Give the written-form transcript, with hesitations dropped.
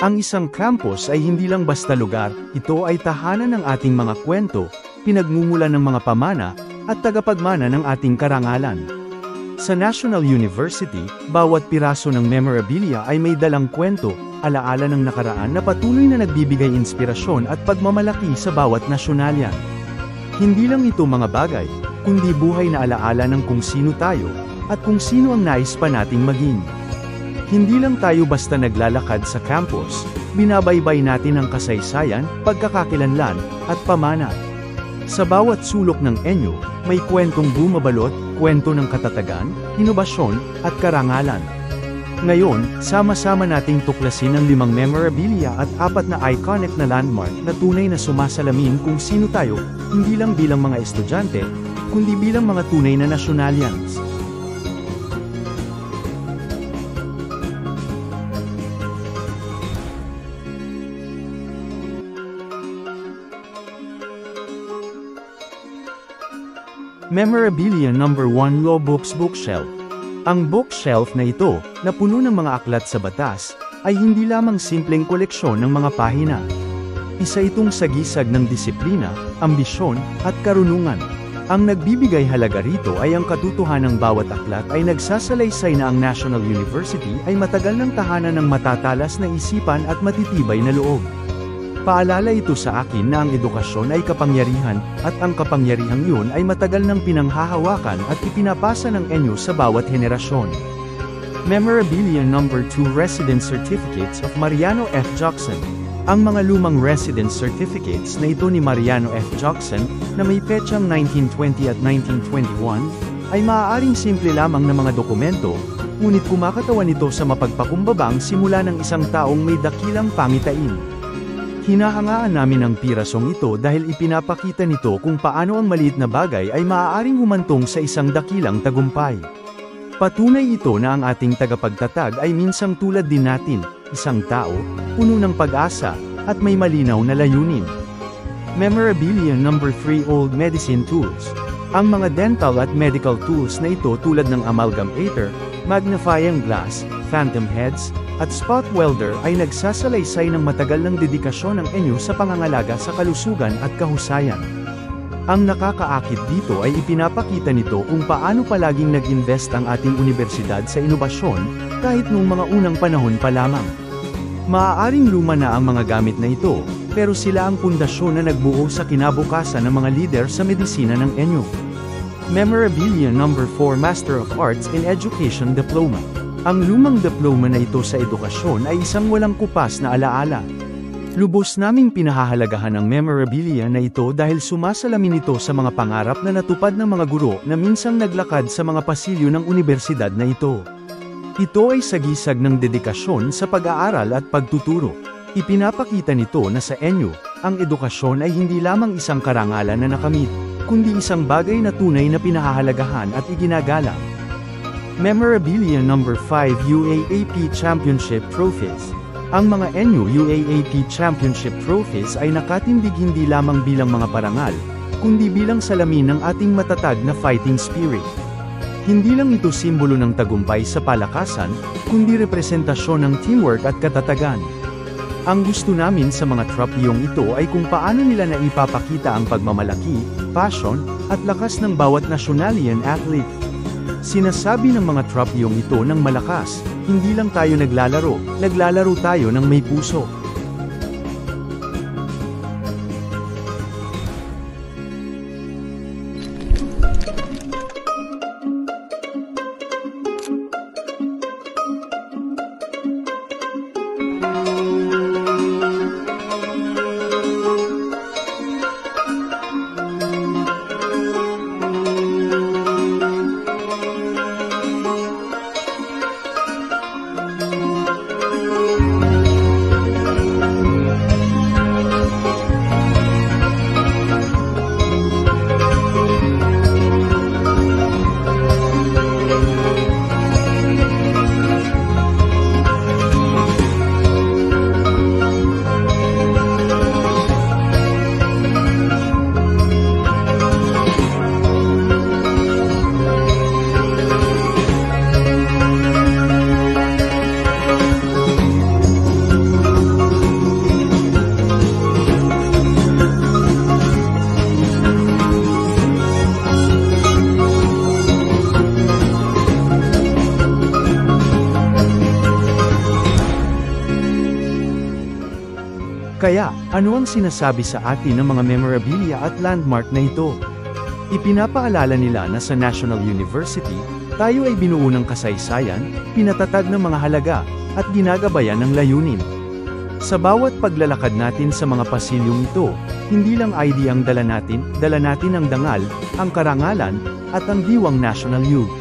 Ang isang campus ay hindi lang basta lugar, ito ay tahanan ng ating mga kwento, pinagmumulan ng mga pamana, at tagapagmana ng ating karangalan. Sa National University, bawat piraso ng memorabilia ay may dalang kwento, alaala ng nakaraan na patuloy na nagbibigay inspirasyon at pagmamalaki sa bawat nasyonalyan. Hindi lang ito mga bagay, kundi buhay na alaala ng kung sino tayo, at kung sino ang nais pa nating maging. Hindi lang tayo basta naglalakad sa campus, binabaybay natin ang kasaysayan, pagkakakilanlan, at pamana. Sa bawat sulok ng enyo, may kwentong bumabalot, kwento ng katatagan, inobasyon, at karangalan. Ngayon, sama-sama nating tuklasin ang 5 memorabilia at 4 na iconic na landmark na tunay na sumasalamin kung sino tayo, hindi lang bilang mga estudyante, kundi bilang mga tunay na nasyonalians. Memorabilia number 1 Law Books Bookshelf. Ang bookshelf na ito, na puno ng mga aklat sa batas, ay hindi lamang simpleng koleksyon ng mga pahina. Isa itong sagisag ng disiplina, ambisyon, at karunungan. Ang nagbibigay halaga rito ay ang katotohanang bawat aklat ay nagsasalaysay na ang National University ay matagal ng tahanan ng matatalas na isipan at matitibay na loob. Paalala ito sa akin na ang edukasyon ay kapangyarihan, at ang kapangyarihang yun ay matagal nang pinanghahawakan at ipinapasa ng enyo sa bawat henerasyon. Memorabilia number 2 Residence Certificates of Mariano F. Jackson. Ang mga lumang residence certificates na ito ni Mariano F. Jackson, na may petsang 1920 at 1921, ay maaaring simple lamang na mga dokumento, ngunit kumakatawan ito sa mapagpakumbabang simula ng isang taong may dakilang pangitain. Hinahangaan namin ang pirasong ito dahil ipinapakita nito kung paano ang maliit na bagay ay maaaring humantong sa isang dakilang tagumpay. Patunay ito na ang ating tagapagtatag ay minsang tulad din natin, isang tao, puno ng pag-asa, at may malinaw na layunin. Memorabilia number 3 Old Medicine Tools. Ang mga dental at medical tools na ito tulad ng amalgamator, magnifying glass, phantom heads, at spot welder ay nagsasalaysay ng matagal ng dedikasyon ng enyo sa pangangalaga sa kalusugan at kahusayan. Ang nakakaakit dito ay ipinapakita nito kung paano palaging nag-invest ang ating universidad sa inobasyon, kahit noong mga unang panahon pa lamang. Maaaring luma na ang mga gamit na ito, pero sila ang pundasyon na nagbuo sa kinabukasan ng mga lider sa medisina ng enyo. Memorabilia number 4 Master of Arts in Education Diploma. Ang lumang diploma na ito sa edukasyon ay isang walang kupas na alaala. Lubos naming pinahahalagahan ang memorabilia na ito dahil sumasalamin ito sa mga pangarap na natupad ng mga guro na minsang naglakad sa mga pasilyo ng universidad na ito. Ito ay sagisag ng dedikasyon sa pag-aaral at pagtuturo. Ipinapakita nito na sa enyo, ang edukasyon ay hindi lamang isang karangalan na nakamit, kundi isang bagay na tunay na pinahahalagahan at iginagalang. Memorabilia number 5 UAAP Championship Trophies. Ang mga NU UAAP Championship Trophies ay nakatindig hindi lamang bilang mga parangal, kundi bilang salamin ng ating matatag na fighting spirit. Hindi lang ito simbolo ng tagumpay sa palakasan, kundi representasyon ng teamwork at katatagan. Ang gusto namin sa mga trophyong ito ay kung paano nila naipapakita ang pagmamalaki, passion, at lakas ng bawat nasyonalian athlete. Sinasabi ng mga trophyong ito ng malakas, hindi lang tayo naglalaro tayo ng may puso. Kaya, ano ang sinasabi sa atin ng mga memorabilia at landmark na ito? Ipinapaalala nila na sa National University, tayo ay binuo ng kasaysayan, pinatatag ng mga halaga, at ginagabayan ng layunin. Sa bawat paglalakad natin sa mga pasilyong ito, hindi lang ID ang dala natin ang dangal, ang karangalan, at ang diwang National Youth.